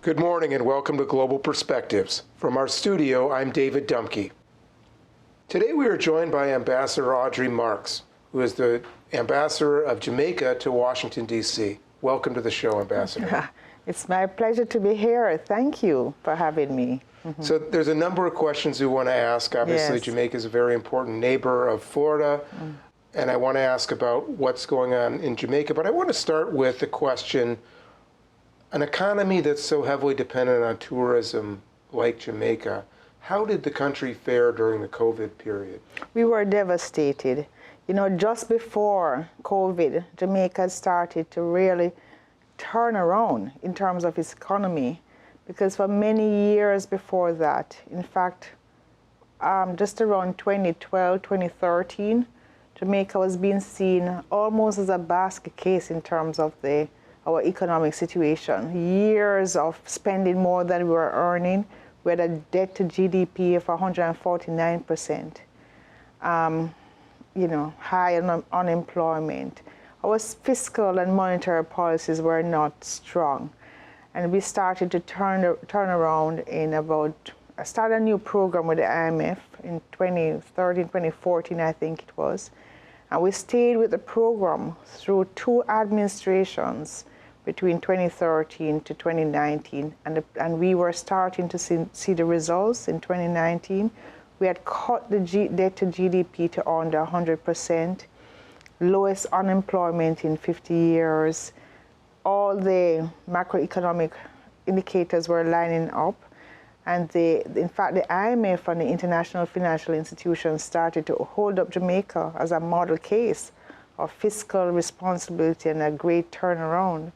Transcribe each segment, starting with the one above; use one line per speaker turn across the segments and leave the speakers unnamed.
Good morning and welcome to Global Perspectives. From our studio, I'm David Dumke. Today we are joined by Ambassador Audrey Marks, who is the Ambassador of Jamaica to Washington, D.C. Welcome to the show, Ambassador.
It's my pleasure to be here. Thank you for having me.
So there's a number of questions we want to ask. Obviously,
Yes.
Jamaica is a very important neighbor of Florida, and I want to ask about what's going on in Jamaica. But I want to start with the question, an economy that's so heavily dependent on tourism like Jamaica, how did the country fare during the COVID period?
We were devastated. You know, just before COVID, Jamaica started to really turn around in terms of its economy, because for many years before that, in fact, just around 2012, 2013, Jamaica was being seen almost as a basket case in terms of our economic situation. Years of spending more than we were earning. We had a debt to GDP of 149%. High unemployment. Our fiscal and monetary policies were not strong. And we started to turn around I started a new program with the IMF in 2013, 2014, I think it was. And we stayed with the program through 2 administrations between 2013 to 2019. And we were starting to see the results in 2019. We had cut the debt to GDP to under 100%, lowest unemployment in 50 years. All the macroeconomic indicators were lining up. And in fact, the IMF and the international financial institutions started to hold up Jamaica as a model case of fiscal responsibility and a great turnaround.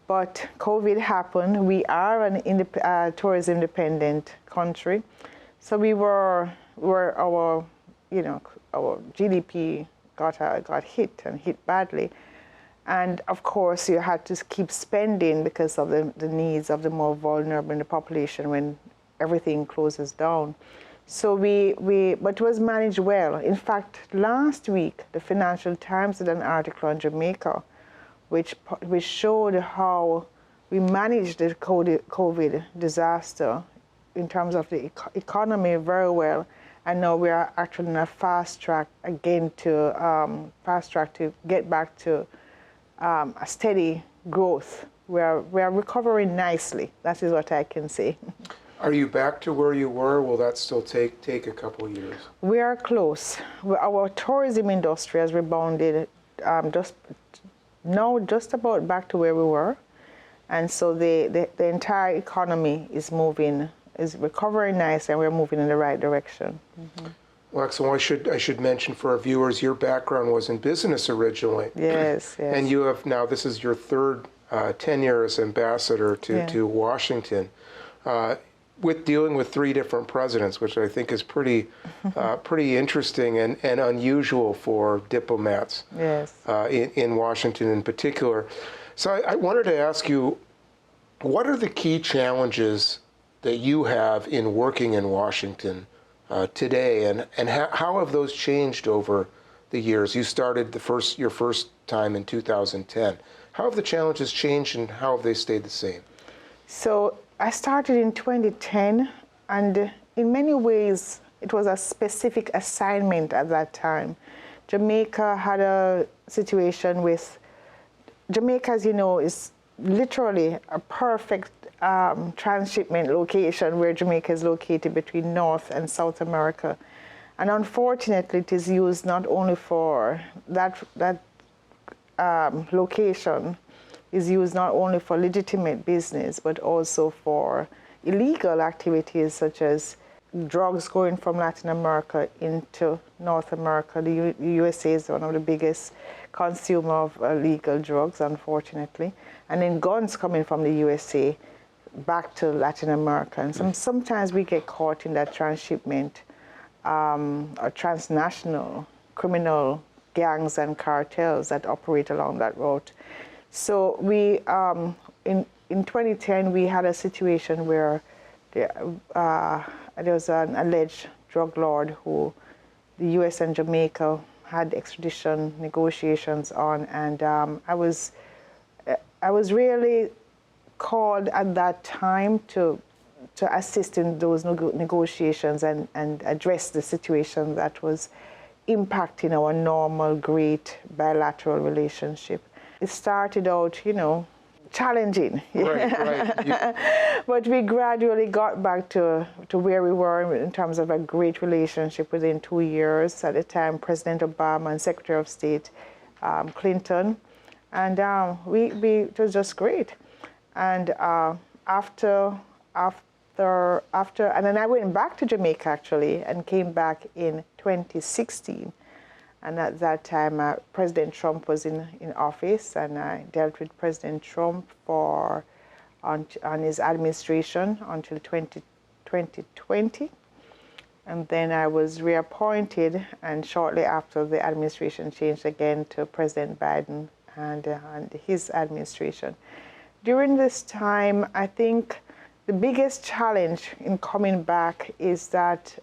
But COVID happened. We are an tourism-dependent country, so our GDP got hit badly, and of course you had to keep spending because of the needs of the more vulnerable in the population when everything closes down. So but it was managed well. In fact, last week the Financial Times did an article on Jamaica, which showed how we managed the COVID disaster in terms of the economy very well, and now we are actually in a fast track again to get back to a steady growth. We are recovering nicely. That is what I can say.
Are you back to where you were? Will that still take a couple of years? We
are close. Our tourism industry has rebounded just about back to where we were, and so the entire economy is recovering nicely, and we're moving in the right direction.
Well, excellent. I should mention for our viewers, your background was in business originally.
Yes.
And you have now, this is your third tenure as ambassador to Washington, with dealing with 3 different presidents, which I think is pretty interesting and unusual for diplomats.
Yes.
In Washington in particular. So I wanted to ask you, what are the key challenges that you have in working in Washington today, and how have those changed over the years? You started your first time in 2010. How have the challenges changed, and how have they stayed the same?
So I started in 2010, and in many ways it was a specific assignment at that time. Jamaica had a situation with, Jamaica, as you know, is literally a perfect transshipment location where Jamaica is located between North and South America. And unfortunately, it is used not only for that location, is used not only for legitimate business, but also for illegal activities such as drugs going from Latin America into North America. The USA is one of the biggest consumer of illegal drugs, unfortunately. And then guns coming from the USA back to Latin America. And sometimes we get caught in that transshipment or transnational criminal gangs and cartels that operate along that route. So we, in 2010, we had a situation where there was an alleged drug lord who the U.S. and Jamaica had extradition negotiations on, and I was really called at that time to assist in those negotiations and address the situation that was impacting our normal, great bilateral relationship. It started out, challenging.
Right.
But we gradually got back to where we were in terms of a great relationship within 2 years. At the time, President Obama and Secretary of State Clinton. And it was just great. And after, and then I went back to Jamaica actually, and came back in 2016. And at that time, President Trump was in office, and I dealt with President Trump on his administration until 2020. And then I was reappointed, and shortly after the administration changed again to President Biden and his administration. During this time, I think the biggest challenge in coming back is that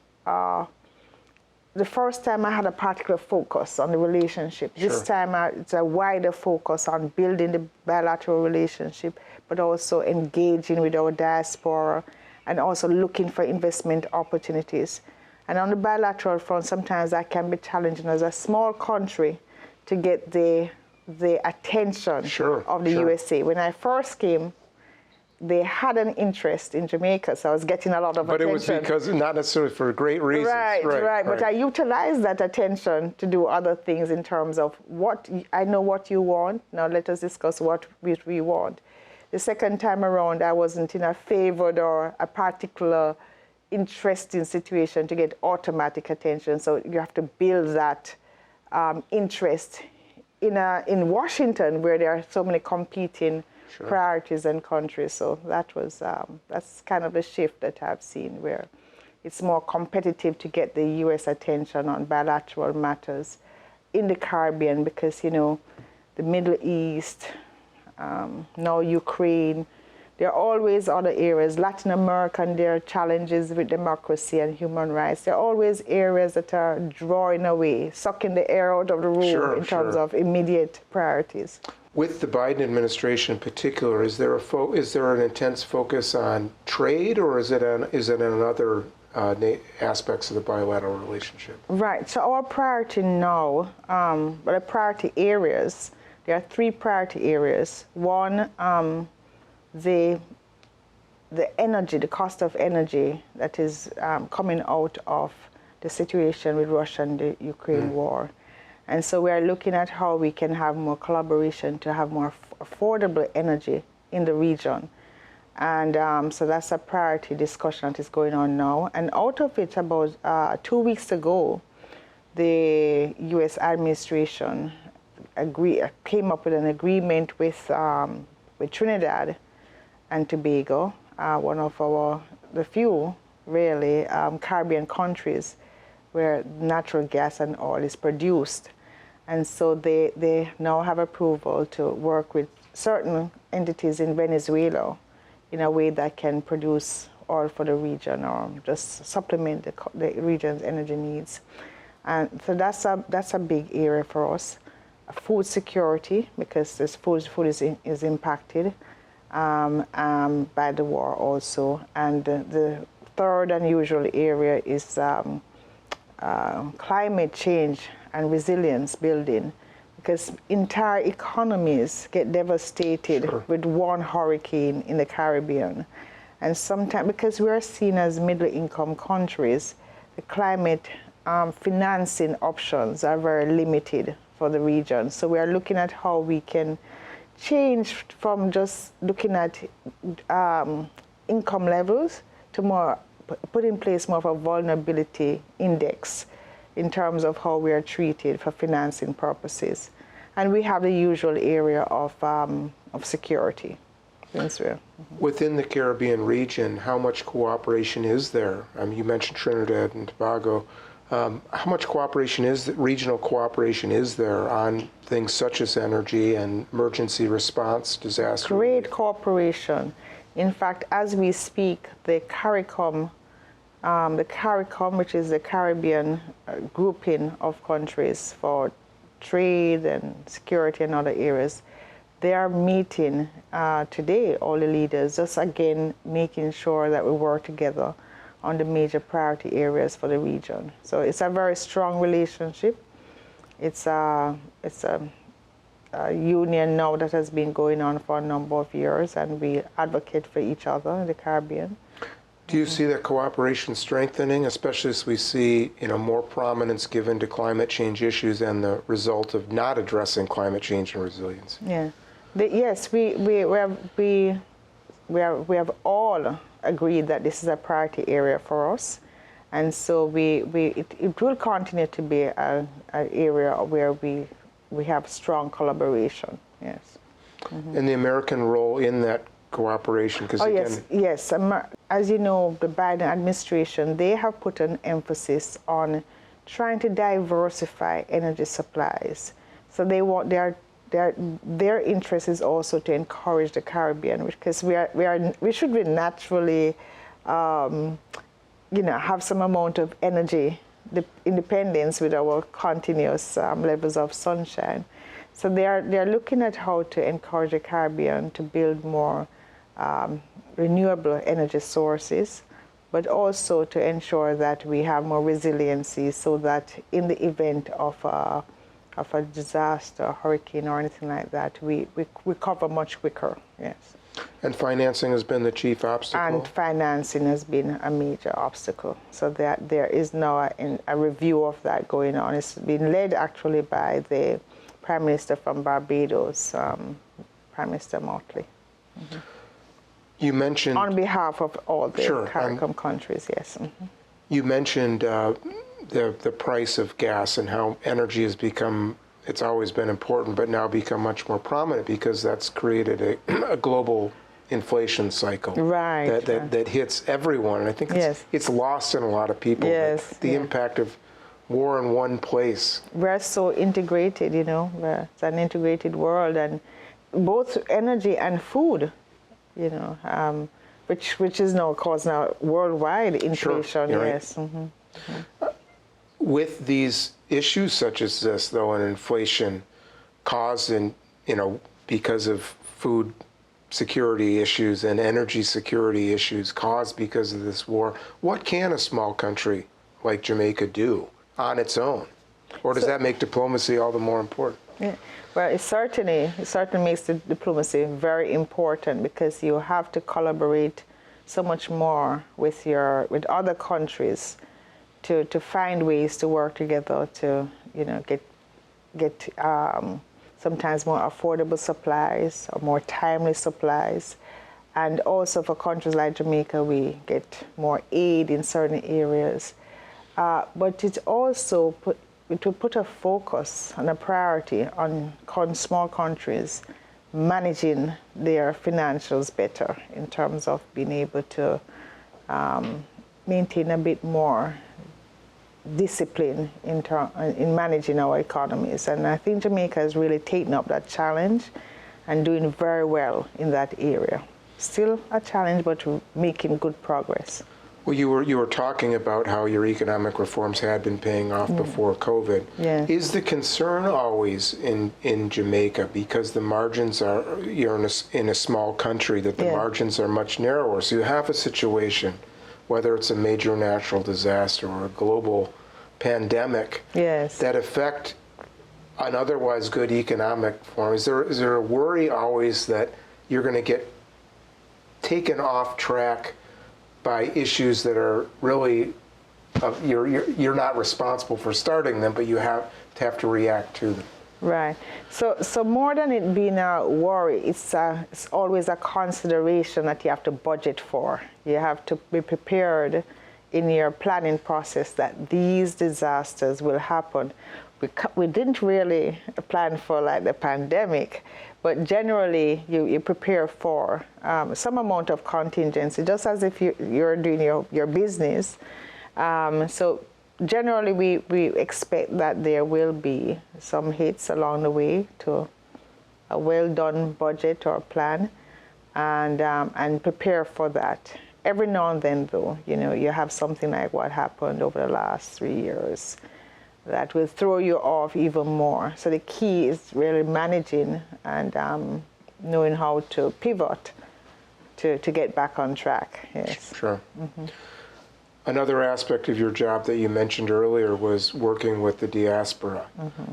the first time I had a particular focus on the relationship.
Sure.
This time it's a wider focus on building the bilateral relationship, but also engaging with our diaspora and also looking for investment opportunities. And on the bilateral front, sometimes that can be challenging as a small country to get the attention of the USA. When I first came, they had an interest in Jamaica, so I was getting a lot of attention.
But it was because, not necessarily for great reasons.
Right. But I utilized that attention to do other things in terms of I know what you want, now let us discuss what we want. The second time around, I wasn't in a favored or a particular interesting situation to get automatic attention, so you have to build that interest in Washington, where there are so many competing priorities and countries. So that's kind of the shift that I've seen, where it's more competitive to get the U.S. attention on bilateral matters in the Caribbean, because the Middle East, now Ukraine, there are always other areas. Latin America, and there are challenges with democracy and human rights. There are always areas that are drawing away, sucking the air out of the room in terms of immediate priorities.
With the Biden administration in particular, is there an intense focus on trade, or is it on other aspects of the bilateral relationship? Right.
So our priority now, the priority areas, there are 3 priority areas. One, the energy, the cost of energy that is coming out of the situation with Russia and the Ukraine war. And so we are looking at how we can have more collaboration to have more affordable energy in the region. And so that's a priority discussion that is going on now. And out of it, about 2 weeks ago, the U.S. administration came up with an agreement with Trinidad and Tobago, one of the few, really, Caribbean countries where natural gas and oil is produced. And so they now have approval to work with certain entities in Venezuela in a way that can produce oil for the region or just supplement the region's energy needs. And so that's a big area for us. Food security, because this food is impacted by the war also. And the third unusual area is climate change and resilience building, because entire economies get devastated with one hurricane in the Caribbean. And sometimes, because we are seen as middle-income countries, the climate financing options are very limited for the region. So we are looking at how we can change from just looking at income levels to put in place more of a vulnerability index in terms of how we are treated for financing purposes. And we have the usual area of security.
Within the Caribbean region, how much cooperation is there? You mentioned Trinidad and Tobago. How much regional cooperation is there on things such as energy and emergency response, disaster relief?
Great cooperation. In fact, as we speak, the CARICOM, which is the Caribbean grouping of countries for trade and security and other areas, they are meeting today, all the leaders, just again making sure that we work together on the major priority areas for the region. So it's a very strong relationship. It's a union now that has been going on for a number of years, and we advocate for each other in the Caribbean.
Do you see that cooperation strengthening, especially as we see, more prominence given to climate change issues and the result of not addressing climate change and resilience?
Yeah. Yes, we have all agreed that this is a priority area for us, and so it will continue to be an area where we have strong collaboration. Yes.
And the American role in that cooperation, because
yes. As you know, the Biden administration, they have put an emphasis on trying to diversify energy supplies. So their interest is also to encourage the Caribbean, because we should be naturally, have some amount of energy independence with our continuous levels of sunshine. So they're looking at how to encourage the Caribbean to build more renewable energy sources, but also to ensure that we have more resiliency, so that in the event of a disaster, hurricane, or anything like that, we recover much quicker. Yes.
And financing has been the chief obstacle?
And financing has been a major obstacle. So there is now a review of that going on. It's been led actually by the Prime Minister from Barbados, Prime Minister Motley. Mm-hmm.
You mentioned...
On behalf of all the CARICOM countries, yes. Mm-hmm.
You mentioned the price of gas and how energy has become, it's always been important, but now become much more prominent because that's created a global inflation cycle that hits everyone. And I think it's lost in a lot of people.
Yes.
The impact of war in one place.
We're so integrated, it's an integrated world, and both energy and food, which is now causing worldwide inflation.
Sure,
yes.
Right. Mm-hmm. Mm-hmm. With these issues such as this, though, and inflation caused because of food security issues and energy security issues caused because of this war, what can a small country like Jamaica do on its own? Or does that make diplomacy all the more important?
Yeah. Well, it certainly makes the diplomacy very important, because you have to collaborate so much more with other countries to find ways to work together to get sometimes more affordable supplies or more timely supplies. And also for countries like Jamaica, we get more aid in certain areas. But it also put a focus and a priority on small countries managing their financials better, in terms of being able to maintain a bit more discipline in managing our economies. And I think Jamaica has really taken up that challenge and doing very well in that area. Still a challenge, but making good progress.
Well, you were talking about how your economic reforms had been paying off before COVID.
Yeah.
Is the concern always in Jamaica, because the margins are, you're in a small country, that the margins are much narrower? So you have a situation, whether it's a major natural disaster or a global pandemic, that affect an otherwise good economic form. Is there a worry always that you're going to get taken off track by issues that are really, you're not responsible for starting them, but you have to react to them?
Right. So more than it being a worry, it's always a consideration that you have to budget for. You have to be prepared in your planning process that these disasters will happen. We didn't really plan for like the pandemic, but generally you prepare for some amount of contingency, just as if you're doing your business. So generally, we expect that there will be some hits along the way to a well-done budget or plan, and prepare for that. Every now and then, though, you have something like what happened over the last 3 years that will throw you off even more. So the key is really managing and knowing how to pivot to get back on track. Yes.
Sure. Another aspect of your job that you mentioned earlier was working with the diaspora.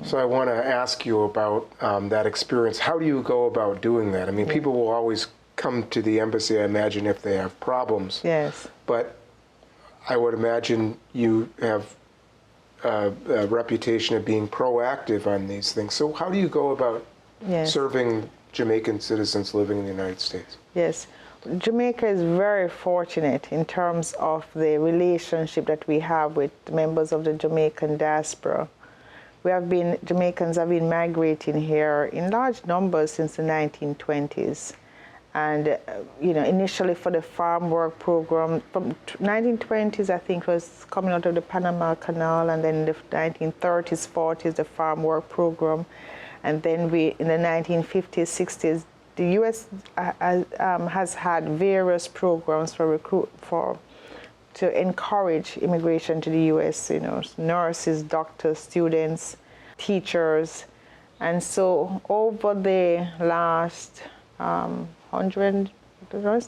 So I want to ask you about that experience. How do you go about doing that? I mean, people will always come to the embassy, I imagine, if they have problems.
Yes.
But I would imagine you have a reputation of being proactive on these things. So how do you go about serving Jamaican citizens living in the United States?
Yes. Jamaica is very fortunate in terms of the relationship that we have with members of the Jamaican diaspora. Jamaicans have been migrating here in large numbers since the 1920s. And, initially for the farm work program, from 1920s, I think, was coming out of the Panama Canal, and then in the 1930s, 40s, the farm work program. And then in the 1950s, 60s, the U.S. has had various programs to encourage immigration to the U.S. Nurses, doctors, students, teachers, and so over the last 100,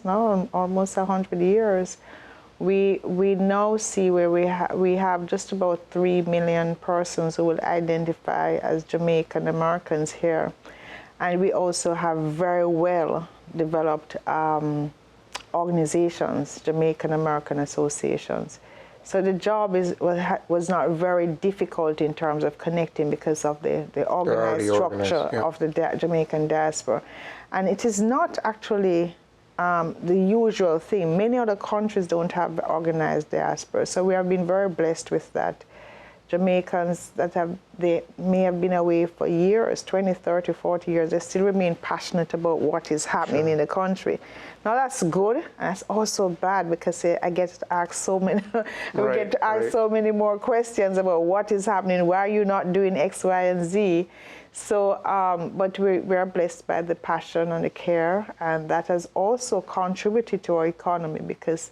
now almost 100 years, we now see where we have just about 3 million persons who will identify as Jamaican Americans here. And we also have very well developed organizations, Jamaican American associations. So the job was not very difficult in terms of connecting because of the organized structure of the Jamaican diaspora. And it is not actually the usual thing. Many other countries don't have organized diaspora. So we have been very blessed with that. Jamaicans they may have been away for years, 20, 30, 40 years, they still remain passionate about what is happening in the country. Now that's good, and that's also bad because I get asked so many, so many more questions about what is happening, why are you not doing X, Y, and Z? So, but we are blessed by the passion and the care, and that has also contributed to our economy because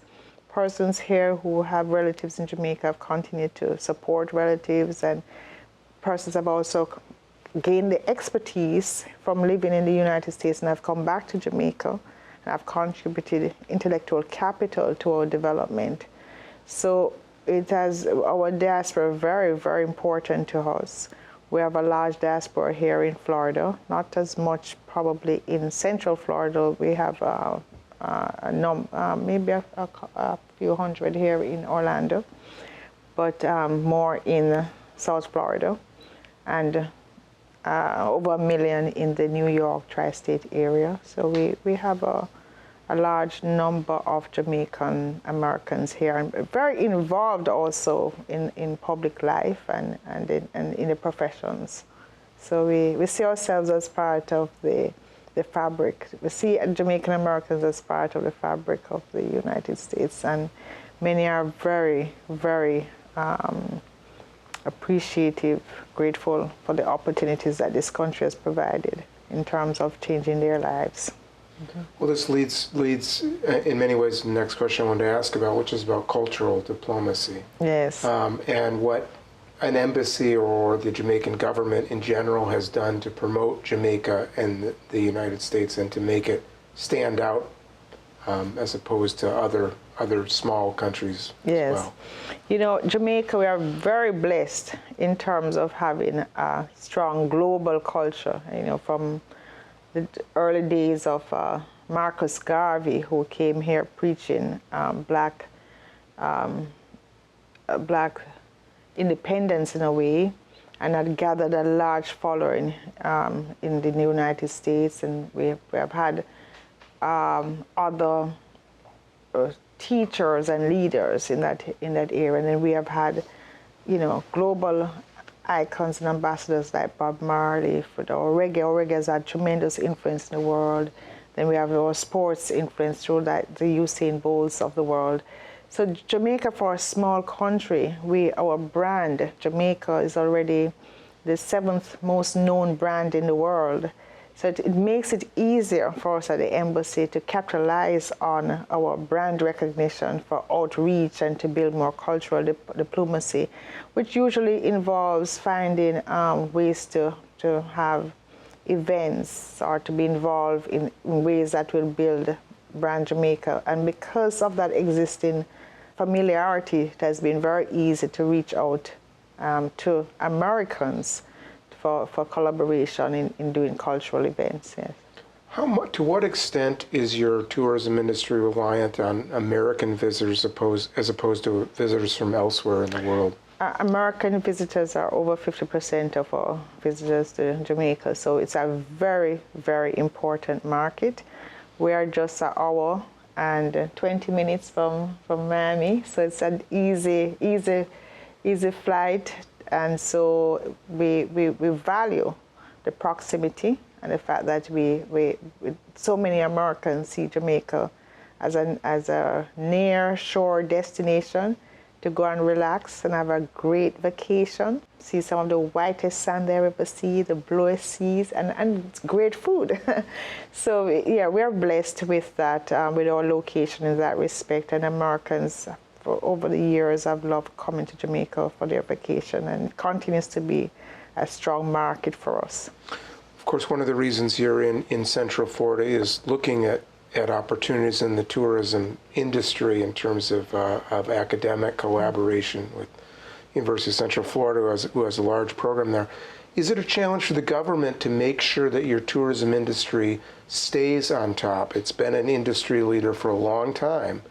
persons here who have relatives in Jamaica have continued to support relatives, and persons have also gained the expertise from living in the United States and have come back to Jamaica and have contributed intellectual capital to our development. So our diaspora is very, very important to us. We have a large diaspora here in Florida, not as much probably in Central Florida. We have maybe a few hundred here in Orlando, but more in South Florida, and over 1 million in the New York tri-state area. So we have a large number of Jamaican Americans here, and very involved also in public life and in the professions. So we see ourselves as part of the fabric. We see Jamaican Americans as part of the fabric of the United States, and many are very, very appreciative, grateful for the opportunities that this country has provided in terms of changing their lives.
Well, this leads in many ways to the next question I wanted to ask about, which is about cultural diplomacy.
Yes.
And what an embassy or the Jamaican government in general has done to promote Jamaica and the United States and to make it stand out as opposed to other small countries as well.
Jamaica, we are very blessed in terms of having a strong global culture, from the early days of Marcus Garvey, who came here preaching black independence in a way, and had gathered a large following in the United States, and we have had other teachers and leaders in that area, and then we have had global icons and ambassadors like Bob Marley for our reggae. Our reggae has had tremendous influence in the world. Then we have our sports influence through the Usain Bolts of the world. So Jamaica, for a small country, our brand, Jamaica, is already the 7th most known brand in the world. So it makes it easier for us at the embassy to capitalize on our brand recognition for outreach and to build more cultural diplomacy, which usually involves finding ways to have events or to be involved in ways that will build brand Jamaica. And because of that existing familiarity, it has been very easy to reach out to Americans for collaboration in doing cultural events. Yes.
To what extent is your tourism industry reliant on American visitors as opposed to visitors from elsewhere in the world?
American visitors are over 50% of our visitors to Jamaica, so it's a very, very important market. We are just an hour and 20 minutes from Miami, so it's an easy flight, and so we value the proximity and the fact that so many Americans see Jamaica as a near shore destination to go and relax and have a great vacation, see some of the whitest sand they ever see, the bluest seas, and great food. So yeah, we are blessed with that, with our location in that respect, and Americans for over the years have loved coming to Jamaica for their vacation, and it continues to be a strong market for us.
Of course, one of the reasons you're in Central Florida is looking at opportunities in the tourism industry in terms of academic collaboration with University of Central Florida, who has a large program there. Is it a challenge for the government to make sure that your tourism industry stays on top? It's been an industry leader for a long time,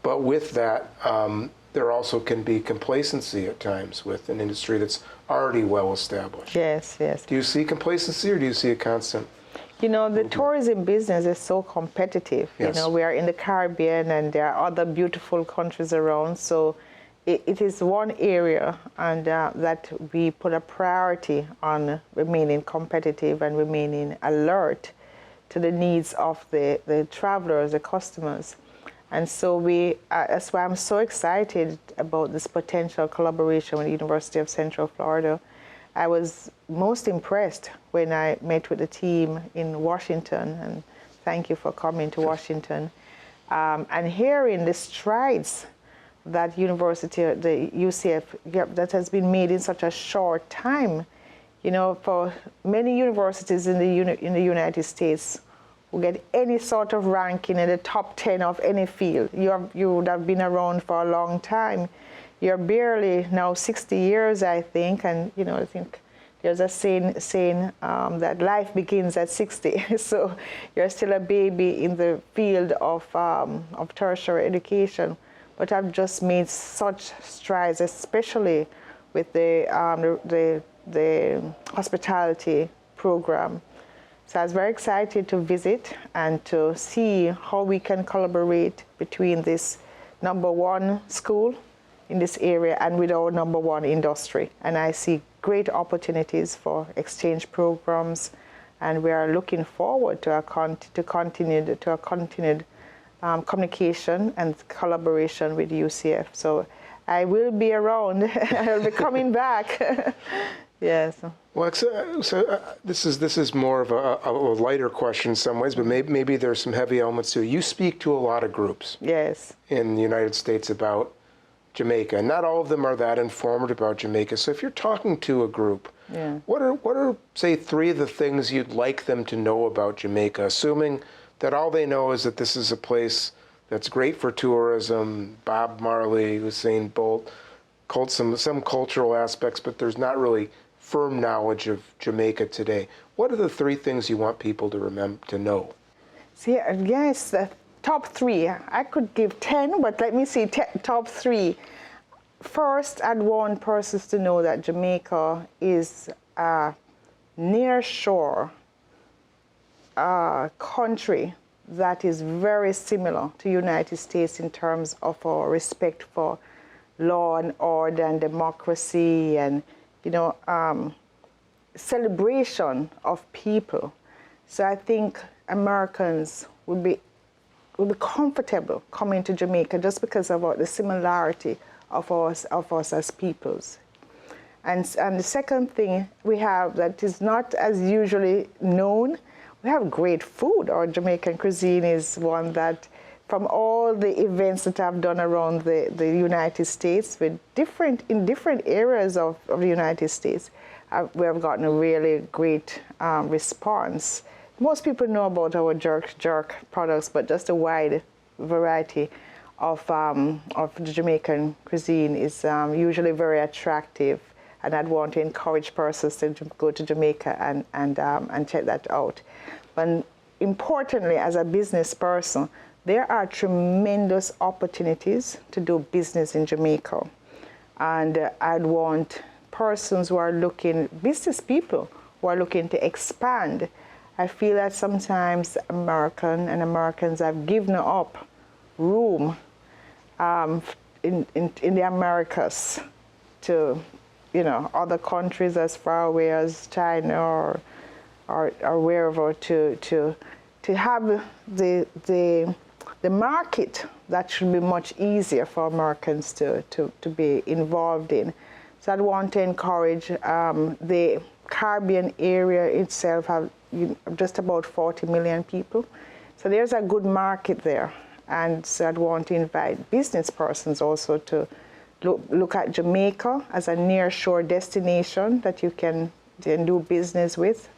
but with that, there also can be complacency at times with an industry that's already well established.
Yes, yes.
Do you see complacency, or do you see a constant?
You know, the tourism business is so competitive.
Yes.
You know, we are in the Caribbean and there are other beautiful countries around. So it is one area and that we put a priority on remaining competitive and remaining alert to the needs of the travelers, the customers. And so that's why I'm so excited about this potential collaboration with the University of Central Florida. I was most impressed when I met with the team in Washington, and thank you for coming to Washington, and hearing the strides that university, the UCF, that has been made in such a short time. You know, for many universities in the United States who get any sort of ranking in the top 10 of any field, you would have been around for a long time. You're barely now 60 years, I think, and you know, I think there's a saying that life begins at 60. So you're still a baby in the field of tertiary education, but I've just made such strides, especially with the hospitality program. So I was very excited to visit and to see how we can collaborate between this #1 school in this area and with our #1 industry. And I see great opportunities for exchange programs, and we are looking forward to a continued communication and collaboration with UCF. So I will be around. I'll be coming back. Yes.
Well, this is more of a lighter question in some ways, but maybe there's some heavy elements to it. You speak to a lot of groups.
Yes.
In the United States about Jamaica. Not all of them are that informed about Jamaica. So if you're talking to a group,
yeah,
what are say 3 of the things you'd like them to know about Jamaica, assuming that all they know is that this is a place that's great for tourism, Bob Marley, Usain Bolt, some cultural aspects, but there's not really firm knowledge of Jamaica today. What are the 3 things you want people to know?
See, yes, top 3. I could give 10, but let me see, top 3. First, I'd want persons to know that Jamaica is a near shore country that is very similar to United States in terms of our respect for law and order and democracy and, you know, celebration of people. So I think Americans would be comfortable coming to Jamaica just because of the similarity of us as peoples. And the second thing we have that is not as usually known, we have great food. Our Jamaican cuisine is one that from all all the events that I've done around the United States in different areas of the United States, we have gotten a really great response. Most people know about our jerk products, but just a wide variety of the Jamaican cuisine is usually very attractive, and I'd want to encourage persons to go to Jamaica and check that out. But importantly, as a business person, there are tremendous opportunities to do business in Jamaica, and I'd want persons who are looking, business people who are looking to expand. I feel that sometimes Americans have given up room in the Americas to, other countries as far away as China or wherever to have the market that should be much easier for Americans to be involved in. So I'd want to encourage the Caribbean area itself have just about 40 million people. So there's a good market there. And so I'd want to invite business persons also to look at Jamaica as a nearshore destination that you can do business with.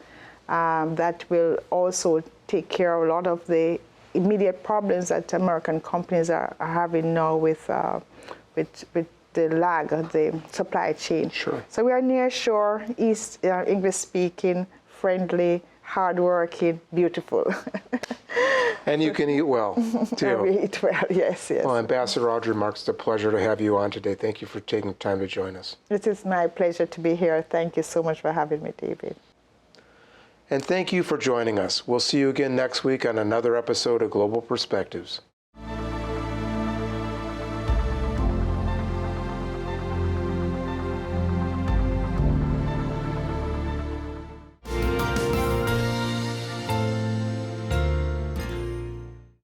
That will also take care of a lot of the immediate problems that American companies are having now with the lag of the supply chain.
Sure.
So we are near shore, East English speaking, friendly, hardworking, beautiful.
And you can eat well, too.
We eat well, yes.
Well, Ambassador Audrey Marks, it's a pleasure to have you on today. Thank you for taking time to join us.
It is my pleasure to be here. Thank you so much for having me, David.
And thank you for joining us. We'll see you again next week on another episode of Global Perspectives.